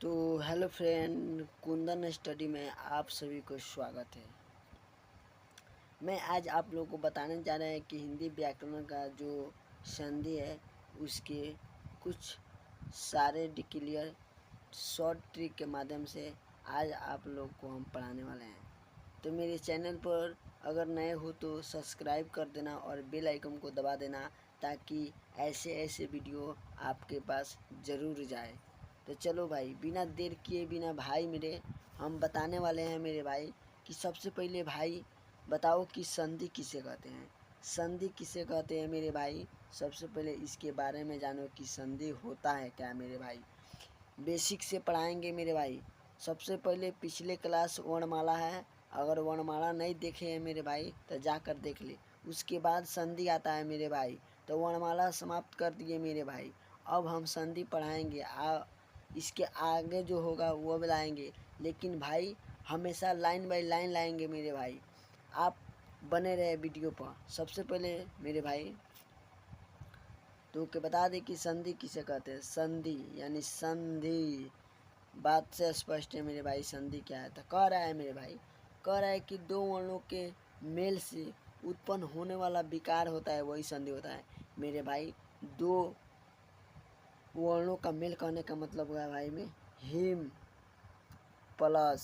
तो hello friend, Kundan study में आप सभी को स्वागत है। मैं आज आप लोगों को बताने जा रहे हैं कि हिंदी व्याकरण का जो संधि है उसके कुछ सारे डिक्लेयर शॉर्ट ट्रिक के माध्यम से आज आप लोग को हम पढ़ाने वाले हैं। तो मेरे चैनल पर अगर नए हो तो सब्सक्राइब कर देना और बेल आइकन को दबा देना ताकि ऐसे ऐसे वीडियो आपके पास ज़रूर जाए। तो चलो भाई, बिना देर किए बिना भाई मेरे हम बताने वाले हैं मेरे भाई कि सबसे पहले भाई बताओ कि संधि किसे कहते हैं। संधि किसे कहते हैं मेरे भाई, सबसे पहले इसके बारे में जानो कि संधि होता है क्या मेरे भाई। बेसिक से पढ़ाएंगे मेरे भाई। सबसे पहले पिछले क्लास वर्णमाला है, अगर वर्णमाला नहीं देखे हैं मेरे भाई तो जाकर देख ले। उसके बाद संधि आता है मेरे भाई, तो वर्णमाला समाप्त कर दिए मेरे भाई। अब हम संधि पढ़ाएंगे, इसके आगे जो होगा वो भी लाएंगे, लेकिन भाई हमेशा लाइन बाय लाइन लाएंगे मेरे भाई। आप बने रहे वीडियो पर। सबसे पहले मेरे भाई तो के बता दें कि संधि किसे कहते हैं। संधि यानी संधि, बात से स्पष्ट है मेरे भाई। संधि क्या है तो कह रहा है मेरे भाई, कह रहा है कि दो वर्णों के मेल से उत्पन्न होने वाला विकार होता है, वही संधि होता है मेरे भाई। दो वर्णों का मेल कहने का मतलब हुआ भाई में हिम प्लस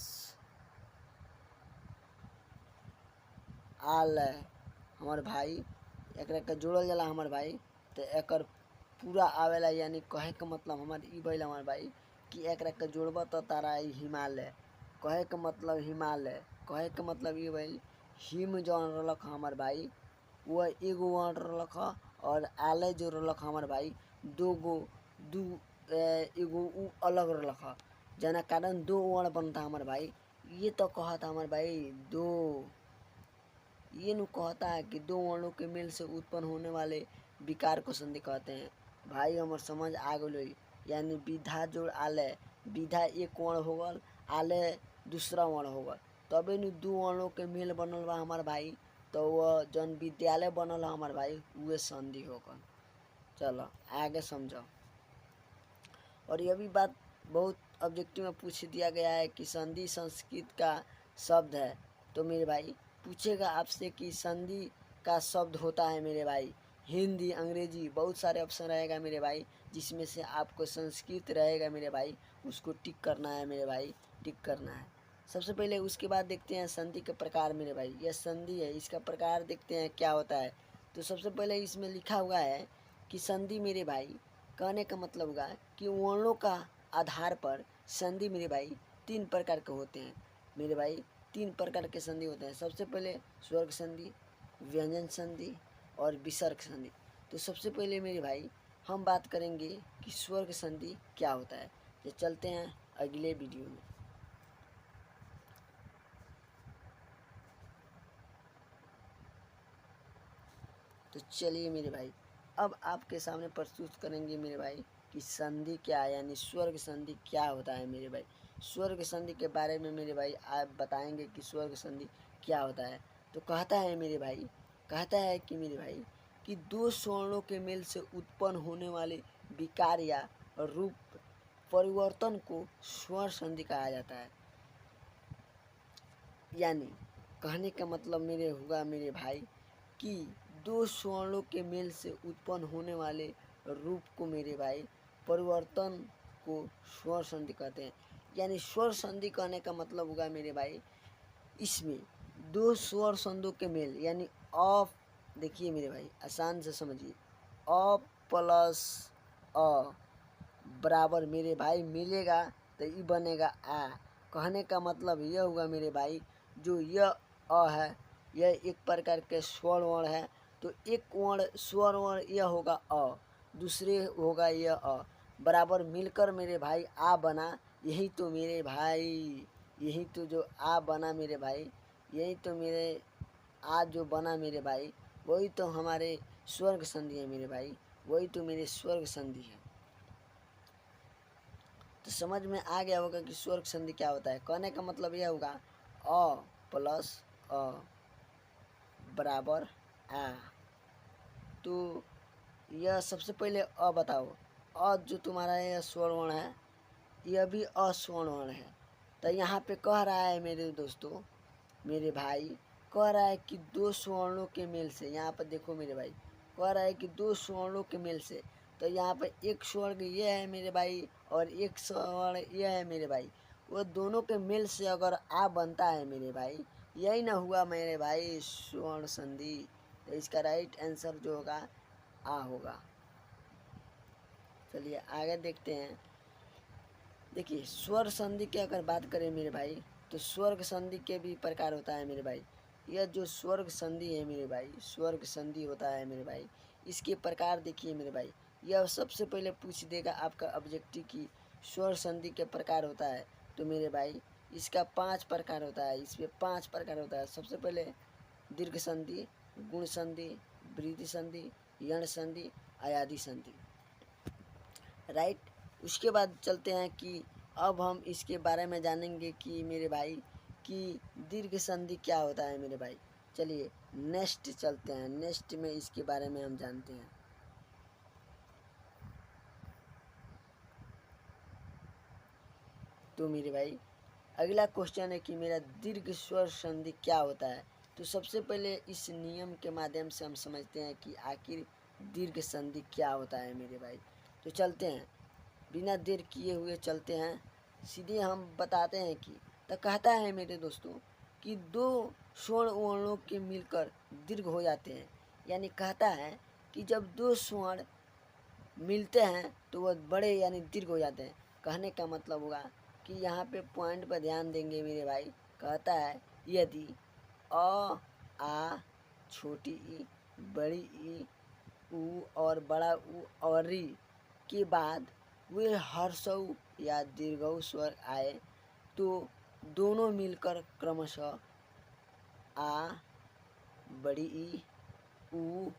आल हमार भाई, एक जोड़ल जाला हमार भाई। तो एक पूरा आवेला, यानी कहे का मतलब हमार ई भइल हमार भाई कि एक जोड़ब तो तारा हिमालय। कहे का मतलब हिमालय, कहे का मतलब ये भइल हिम जौन रलक हमार भाई वह एगो वर्ण रलक ह, और आलय जो रलक हमार भाई दो गो दू एगो उ अलग रलक ह, जना कारण दो वर्ण बनता हमार भाई। ये तो कहता हमार भाई दो, ये नु कहता है कि दो वर्णों के मेल से उत्पन्न होने वाले विकार को संधि कहते हैं। भाई हमार समझ आ गई, यानी विधा जोड़ आलय, विधा एक वर्ण हो गल, आलय दूसरा वर्ण हो गल, तबे नु दो वर्णों के मेल बनल बा हमार भाई। तो वह जौन विद्यालय बनल है हमार भाई उहे संधि हो गल। चलो आगे समझो। और यह भी बात बहुत ऑब्जेक्टिव में पूछ दिया गया है कि संधि संस्कृत का शब्द है। तो मेरे भाई पूछेगा आपसे कि संधि का शब्द होता है मेरे भाई हिंदी, अंग्रेजी, बहुत सारे ऑप्शन रहेगा मेरे भाई, जिसमें से आपको संस्कृत रहेगा मेरे भाई, उसको टिक करना है मेरे भाई, टिक करना है। सबसे पहले उसके बाद देखते हैं संधि के प्रकार मेरे भाई। यह संधि है, इसका प्रकार देखते हैं क्या होता है। तो सबसे पहले इसमें लिखा हुआ है कि संधि मेरे भाई कहने का मतलब हुआ कि वर्णों का आधार पर संधि मेरे भाई तीन प्रकार के होते हैं मेरे भाई। तीन प्रकार के संधि होते हैं। सबसे पहले स्वर्ग संधि, व्यंजन संधि और विसर्ग संधि। तो सबसे पहले मेरे भाई हम बात करेंगे कि स्वर्ग संधि क्या होता है। तो चलते हैं अगले वीडियो में। तो चलिए मेरे भाई, अब आपके सामने प्रस्तुत करेंगे मेरे भाई कि संधि क्या है, यानी स्वर्ग संधि क्या होता है मेरे भाई। स्वर्ग संधि के बारे में मेरे भाई आप बताएंगे कि स्वर्ग संधि क्या होता है। तो कहता है मेरे भाई, कहता है कि मेरे भाई कि दो स्वर्णों के मेल से उत्पन्न होने वाले विकार या रूप परिवर्तन को स्वर संधि कहा जाता है। यानी कहने का मतलब मेरे हुआ मेरे भाई कि दो स्वर्णों के मेल से उत्पन्न होने वाले रूप को मेरे भाई परिवर्तन को स्वर संधि कहते हैं। यानी स्वर संधि कहने का मतलब होगा मेरे भाई इसमें दो स्वर संधों के मेल, यानी अ, देखिए मेरे भाई आसान से समझिए, अ प्लस अ बराबर मेरे भाई मिलेगा तो ये बनेगा आ। कहने का मतलब यह हुआ मेरे भाई जो यह अ है यह एक प्रकार के स्वर वर्ण है। तो एक वर्ण स्वर वर्ण यह होगा अ, दूसरे होगा यह अ, बराबर मिलकर मेरे भाई आ बना। यही तो मेरे भाई, यही तो जो आ बना मेरे भाई, यही तो मेरे आ जो बना मेरे भाई, वही तो हमारे स्वर्ग संधि है मेरे भाई, वही तो मेरे स्वर्ग संधि है। तो समझ में आ गया होगा कि स्वर्ग संधि क्या होता है। कहने का मतलब यह होगा अ प्लस अ बराबर आ। तो यह सबसे पहले अ बताओ, अ जो तुम्हारा यह स्वर वर्ण है यह भी अस्वर्ण वर्ण है। तो यहाँ पे कह रहा है मेरे दोस्तों, मेरे भाई, कह रहा है कि दो स्वर्णों के मेल से, यहाँ पर देखो मेरे भाई, कह रहा है कि दो स्वर्णों के मेल से, तो यहाँ पर एक स्वर्ण ये है मेरे भाई और एक स्वर्ण ये है मेरे भाई, वो दोनों के मेल से अगर आ बनता है मेरे भाई, यही ना हुआ मेरे भाई स्वर्ण संधि। तो इसका राइट आंसर जो होगा आ होगा। चलिए आगे देखते हैं। देखिए स्वर संधि की अगर बात करें मेरे भाई, तो स्वर्ग संधि के भी प्रकार होता है मेरे भाई। यह जो स्वर्ग संधि है मेरे भाई, स्वर्ग संधि होता है मेरे भाई, इसके प्रकार देखिए मेरे भाई। यह सबसे पहले पूछ देगा आपका ऑब्जेक्टिव की स्वर संधि के प्रकार होता है, तो मेरे भाई इसका 5 प्रकार होता है, इसमें 5 प्रकार होता है। सबसे पहले दीर्घ संधि, गुण संधि, वृद्धि संधि, यण संधि, अयादि संधि, राइट। उसके बाद चलते हैं कि अब हम इसके बारे में जानेंगे कि मेरे भाई कि दीर्घ संधि क्या होता है मेरे भाई। चलिए नेक्स्ट चलते हैं, नेक्स्ट में इसके बारे में हम जानते हैं। तो मेरे भाई अगला क्वेश्चन है कि मेरा दीर्घ स्वर संधि क्या होता है। तो सबसे पहले इस नियम के माध्यम से हम समझते हैं कि आखिर दीर्घ संधि क्या होता है मेरे भाई। तो चलते हैं, बिना देर किए हुए चलते हैं, सीधे हम बताते हैं कि तो कहता है मेरे दोस्तों कि दो स्वर्ण वर्णों के मिलकर दीर्घ हो जाते हैं। यानी कहता है कि जब दो स्वर्ण मिलते हैं तो वह बड़े यानी दीर्घ हो जाते हैं। कहने का मतलब होगा कि यहाँ पे पॉइंट पर ध्यान देंगे मेरे भाई। कहता है यदि अ, आ, छोटी ई, बड़ी ई, ऊ और बड़ा ऊ और री के बाद वे हर्षऊ या दीर्घऊ स्वर आए तो दोनों मिलकर क्रमशः आ, बड़ी ई, ऊ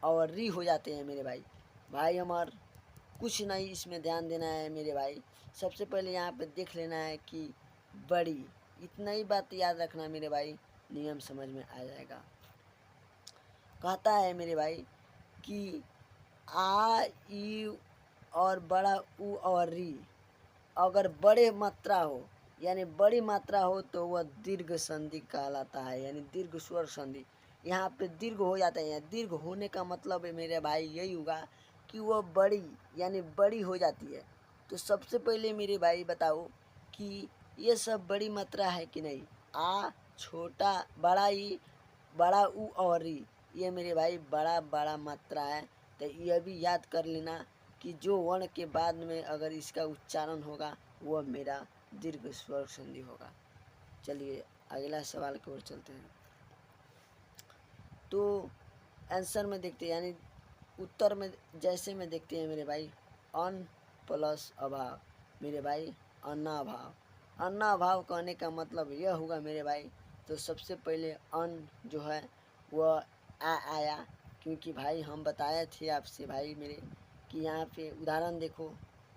और री हो जाते हैं मेरे भाई। भाई हमार कुछ नहीं इसमें ध्यान देना है मेरे भाई। सबसे पहले यहाँ पे देख लेना है कि बड़ी, इतना ही बात याद रखना मेरे भाई, नियम समझ में आ जाएगा। कहता है मेरे भाई कि आ, ई और बड़ा ऊ और री अगर बड़े मात्रा हो, यानी बड़ी मात्रा हो, तो वह दीर्घ संधि कहलाता है, यानी दीर्घ स्वर संधि। यहाँ पे दीर्घ हो जाता है। यहाँ दीर्घ होने का मतलब है मेरे भाई यही होगा कि वह बड़ी यानी बड़ी हो जाती है। तो सबसे पहले मेरे भाई बताओ कि ये सब बड़ी मात्रा है कि नहीं। आ, छोटा, बड़ा ई, बड़ा ऊ और री, ये मेरे भाई बड़ा बड़ा मात्रा है। तो यह भी याद कर लेना कि जो वर्ण के बाद में अगर इसका उच्चारण होगा वह मेरा दीर्घ स्वर संधि होगा। चलिए अगला सवाल की ओर चलते हैं। तो आंसर में देखते हैं, यानी उत्तर में जैसे में देखते हैं मेरे भाई, अन प्लस अभाव, मेरे भाई अन्ना अभाव। अन्ना अभाव कहने का मतलब यह होगा मेरे भाई। तो सबसे पहले अन जो है वह आया, क्योंकि भाई हम बताए थे आपसे भाई मेरे कि यहाँ पे उदाहरण देखो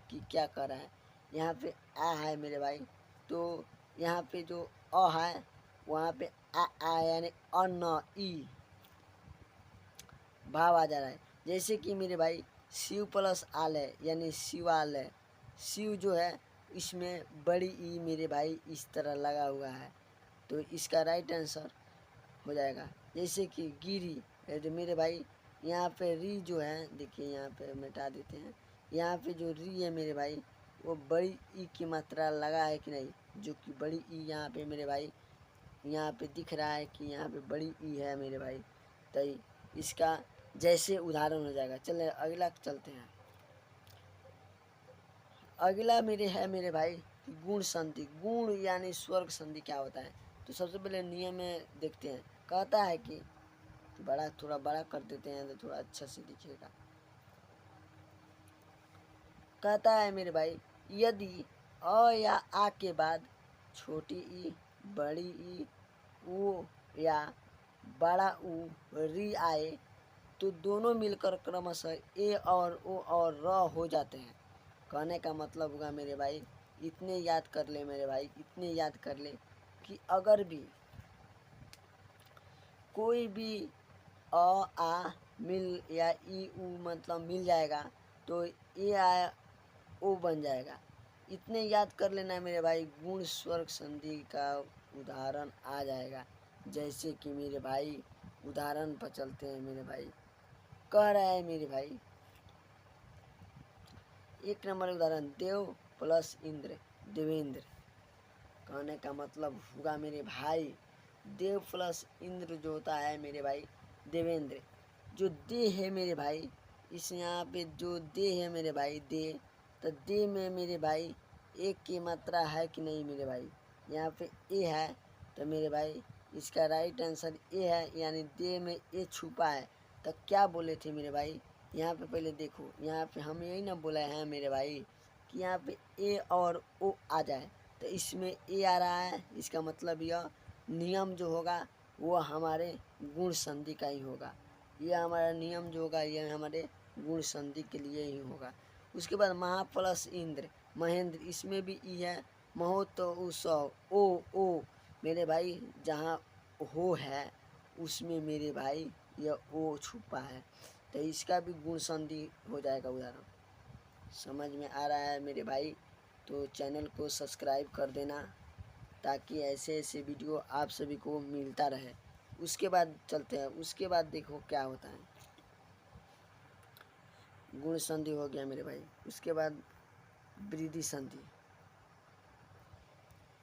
कि क्या कर रहा है। यहाँ पे आ है मेरे भाई, तो यहाँ पे जो अ है वहाँ पे आ यानी अन्न ई भाव आ जा रहा है। जैसे कि मेरे भाई शिव प्लस आलय यानी शिवालय, शिव जो है इसमें बड़ी ई मेरे भाई इस तरह लगा हुआ है, तो इसका राइट आंसर हो जाएगा। जैसे कि गिरी है, तो मेरे भाई यहाँ पे री जो है, देखिए यहाँ पे मिटा देते हैं, यहाँ पे जो री है मेरे भाई वो बड़ी ई की मात्रा लगा है कि नहीं, जो कि बड़ी ई यहाँ पे मेरे भाई यहाँ पे दिख रहा है कि यहाँ पे बड़ी ई है मेरे भाई। तो इसका जैसे उदाहरण हो जाएगा। चले अगला चलते हैं। अगला मेरे है मेरे भाई गुण संधि। गुण यानी स्वर्ग संधि क्या होता है। तो सबसे पहले नियम में देखते हैं। कहता है कि थोड़ा बड़ा कर देते हैं तो थोड़ा अच्छा से दिखेगा। कहता है मेरे भाई यदि अ या आ के बाद छोटी ई, बड़ी ई, ऊ या बड़ा ऊ, री आए तो दोनों मिलकर क्रमशः ए और ओ और र हो जाते हैं। कहने का मतलब होगा मेरे भाई, इतने याद कर ले मेरे भाई, इतने याद कर ले कि अगर भी कोई भी अ आ मिल या ई ऊ मतलब मिल जाएगा तो ए आ ओ बन जाएगा। इतने याद कर लेना मेरे भाई, गुण स्वर्ग संधि का उदाहरण आ जाएगा। जैसे कि मेरे भाई उदाहरण पर चलते हैं मेरे भाई। कह रहा है मेरे भाई 1 नंबर उदाहरण, देव प्लस इंद्र देवेंद्र। कहने का मतलब होगा मेरे भाई देव प्लस इंद्र जो होता है मेरे भाई देवेंद्र। जो दे है मेरे भाई, इस यहाँ पे जो दे है मेरे भाई दे, तो दे में मेरे भाई एक की मात्रा है कि नहीं मेरे भाई, यहाँ पे ए है, तो मेरे भाई इसका राइट आंसर ए है, यानी दे में ए छुपा है। तो क्या बोले थे मेरे भाई, यहाँ पे पहले देखो, यहाँ पे हम यही ना बोला है मेरे भाई कि यहाँ पे ए और ओ आ जाए, तो इसमें ए आ रहा है, इसका मतलब यह नियम जो होगा वो हमारे गुण संधि का ही होगा। यह हमारा नियम जो होगा यह हमारे गुण संधि के लिए ही होगा। उसके बाद महा प्लस इंद्र महेंद्र, इसमें भी ई है। महो तो उसव ओ मेरे भाई जहाँ हो है उसमें मेरे भाई यह ओ छुपा है, तो इसका भी गुण संधि हो जाएगा उदाहरण। समझ में आ रहा है मेरे भाई, तो चैनल को सब्सक्राइब कर देना ताकि ऐसे ऐसे वीडियो आप सभी को मिलता रहे। उसके बाद चलते हैं, उसके बाद देखो क्या होता है। गुण संधि हो गया मेरे भाई, उसके बाद वृद्धि संधि।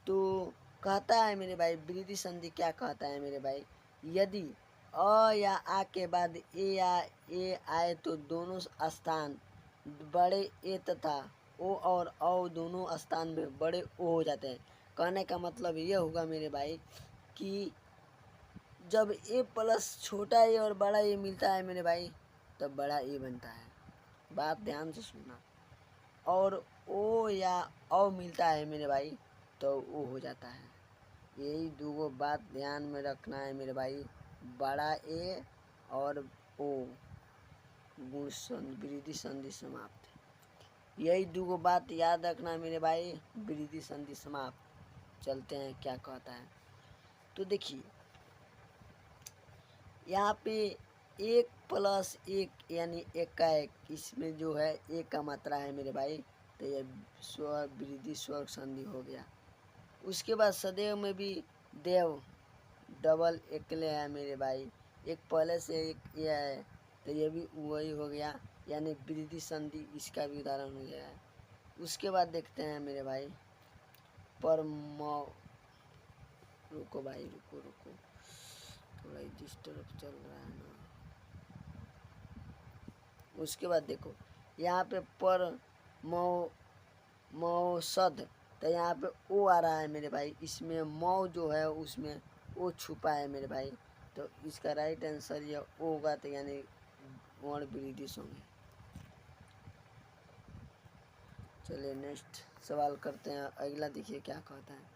तो कहता है मेरे भाई वृद्धि संधि क्या कहता है मेरे भाई, यदि अ या आ के बाद ए या ए आए तो दोनों स्थान बड़े ए तथा ओ और औ दोनों स्थान में बड़े ओ हो जाते हैं। कहने का मतलब यह होगा मेरे भाई कि जब ए प्लस छोटा ए और बड़ा ए मिलता है मेरे भाई तब बड़ा ए बनता है। बात ध्यान से सुनना। और ओ या औ मिलता है मेरे भाई तो ओ हो जाता है। यही दो बात ध्यान में रखना है मेरे भाई, बड़ा ए और ओ गुण वृद्धि संधि समाप्त। यही दो बात याद रखना है मेरे भाई, वृद्धि संधि समाप्त। चलते हैं क्या कहता है। तो देखिए यहाँ पे 1 प्लस 1 यानी 1 का 1, इसमें जो है 1 का मात्रा है मेरे भाई, तो यह वृद्धि स्वर्ग संधि हो गया। उसके बाद सदैव में भी देव डबल एकले है मेरे भाई, एक पहले से एक ये है, तो ये भी वही हो गया, यानी वृद्धि संधि इसका भी उदाहरण हो गया है। उसके बाद देखते हैं मेरे भाई पर रुको भाई रुको, थोड़ा डिस्टर्ब चल रहा है ना। उसके बाद देखो यहाँ पे पर मौसद, तो यहाँ पे ओ आ रहा है मेरे भाई, इसमें मौ जो है उसमें ओ छुपा है मेरे भाई, तो इसका राइट आंसर यह ओ होगा, तो यानी वर्ण वृद्धि होंगे। चलिए नेक्स्ट सवाल करते हैं, अगला देखिए क्या कहता है।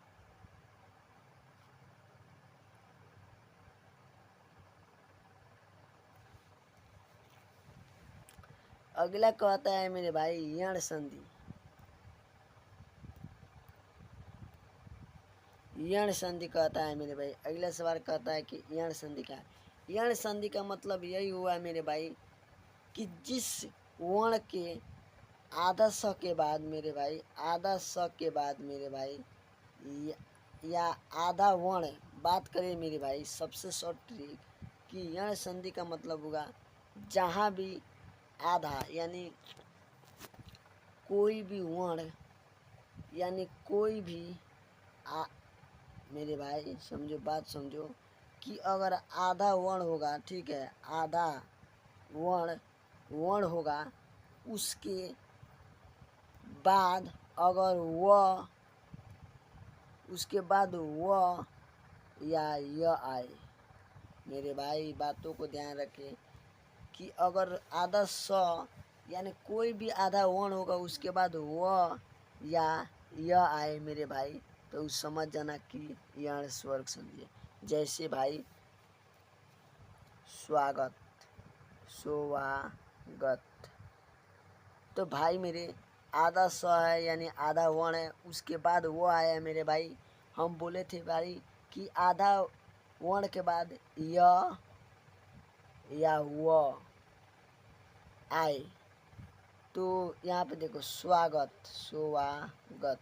अगला कहता है मेरे भाई यण संधि। यण संधि कहता है मेरे भाई, अगला सवाल कहता है कि यण संधि क्या है। यण संधि का मतलब यही हुआ मेरे भाई कि जिस वर्ण के आधा स के बाद मेरे भाई, आधा स के बाद मेरे भाई या आधा वर्ण, बात करें मेरे भाई सबसे शॉर्ट ट्रिक कि यण संधि का मतलब होगा जहाँ भी आधा यानी कोई भी वर्ण यानी कोई भी मेरे भाई समझो, बात समझो कि अगर आधा वर्ण होगा, ठीक है, आधा वर्ण होगा, उसके बाद अगर वह उसके बाद वह या यह आए, मेरे भाई बातों को ध्यान रखें कि अगर आधा स यानी कोई भी आधा वर्ण होगा उसके बाद वह या यह आए मेरे भाई, तो उस समझ जाना कि यण स्वर्ग संधि। जैसे भाई स्वागत, स्वागत, तो भाई मेरे आधा स है यानी आधा वर्ण है, उसके बाद वो आया है मेरे भाई। हम बोले थे भाई कि आधा वर्ण के बाद या वो आए, तो यहाँ पे देखो स्वागत, स्वागत,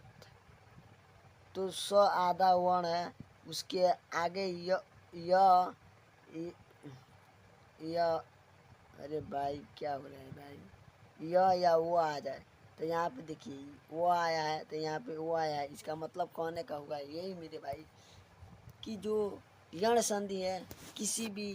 तो स आधा वर्ण है, उसके आगे य अरे भाई क्या हो रहा है भाई, या वो आ जाए तो यहाँ पे देखिए वो आया है, तो यहाँ पे वो आया है, इसका मतलब कहने का होगा यही मेरे भाई कि जो यण संधि है किसी भी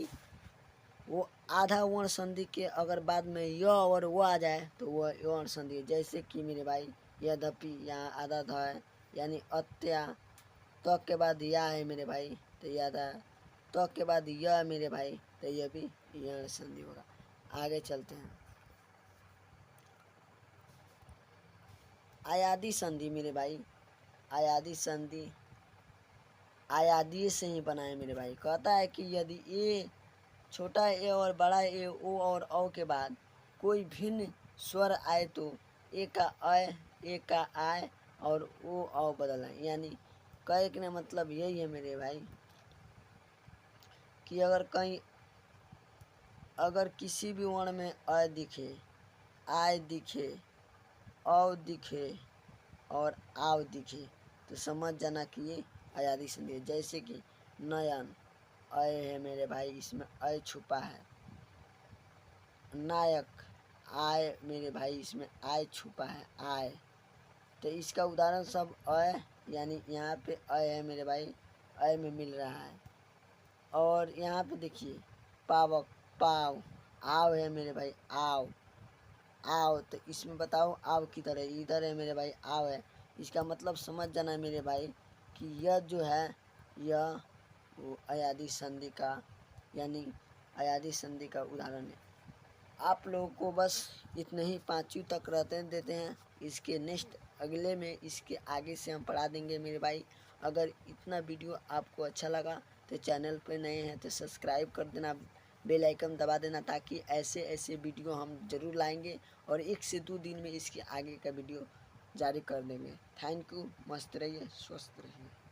वो आधा वर्ण संधि के अगर बाद में य और वो आ जाए तो वह यौन संधि है। जैसे कि मेरे भाई यद्यपि यहाँ आधा ध है, यानी अत्या, तो के बाद या है मेरे भाई, तो याद है, तो के बाद यह मेरे भाई, तो यह भी यौन संधि होगा। आगे चलते हैं। आयादी संधि मेरे भाई, आयादी संधि आयादी से ही बना है मेरे भाई। कहता है कि यदि ए छोटा ए और बड़ा ए ओ और औ के बाद कोई भिन्न स्वर आए तो ए का अय, ए का आय और ओ औ बदलना। यानी कहने मतलब यही है मेरे भाई कि अगर किसी भी वर्ण में अय दिखे, आय दिखे, औ दिखे और आव दिखे तो समझ जाना कि ये आयादी संधि है। जैसे कि नयन अय है मेरे भाई, इसमें अय छुपा है। नायक आय मेरे भाई, इसमें आय छुपा है, आय। तो इसका उदाहरण सब अय, यानी यहाँ पे अय है मेरे भाई, अय में मिल रहा है। और यहाँ पे देखिए पावक, पाव, आव है मेरे भाई, आव, आव, तो इसमें बताओ आव किधर है, इधर है मेरे भाई, आव है। इसका मतलब समझ जाना है मेरे भाई कि यह जो है यह वो अयादी संधि का, यानी अयादी संधि का उदाहरण है। आप लोगों को बस इतने ही पाँचवीं तक रहते देते हैं। इसके नेक्स्ट अगले में इसके आगे से हम पढ़ा देंगे मेरे भाई। अगर इतना वीडियो आपको अच्छा लगा तो चैनल पे नए हैं तो सब्सक्राइब कर देना, बेल आइकन दबा देना, ताकि ऐसे ऐसे वीडियो हम ज़रूर लाएंगे और 1 से 2 दिन में इसके आगे का वीडियो जारी कर देंगे। थैंक यू, मस्त रहिए, स्वस्थ रहिए।